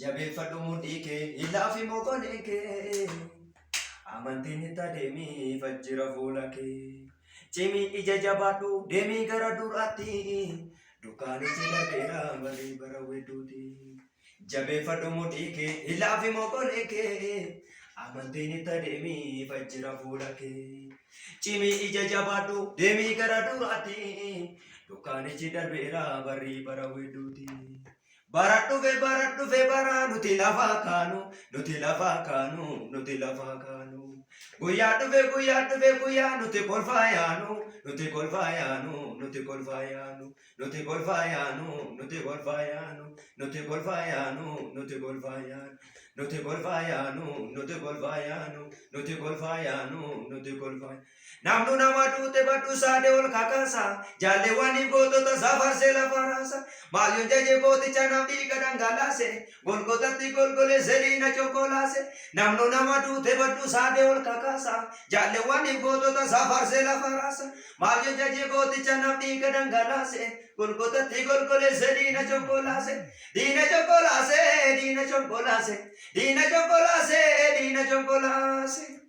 Jabeeffadhu mudhii kee ilaafi mokolee kee amantiin itti adeemii fajjira fuula kee cimii ija jabaadhu deemii gara duraatti dukkaanichi darbeera barii bara wedduuti. Jabeeffadhu mudhii kee ilaafi mokolee kee amantiin itti adeemii fajjira fuula kee cimii ija jabaadhu deemii gara duraatti dukkaanichi darbeera barii bara wedduuti. Barat dhufe bara nuti lafa kaanu guyyaa dhufe guyyaa nuti kolfaa yaanu namnu nama duute baddu saade ol kakasa jaalewwani gootota safarse lafa raasa maaliyoon jaje gooticha namni gadangalaase golgotatti golgoleesse diina cokkolaase namnu nama duute baddu saade ol kakasa jaalewwani gootota safarse lafa raasa maaliyoon jaje gooticha namni gadangalaase golgotatti golgoleesse diina cokkolaase diina cokkolaase diina cokkolaase diina cokkolaase diina cokkolaase.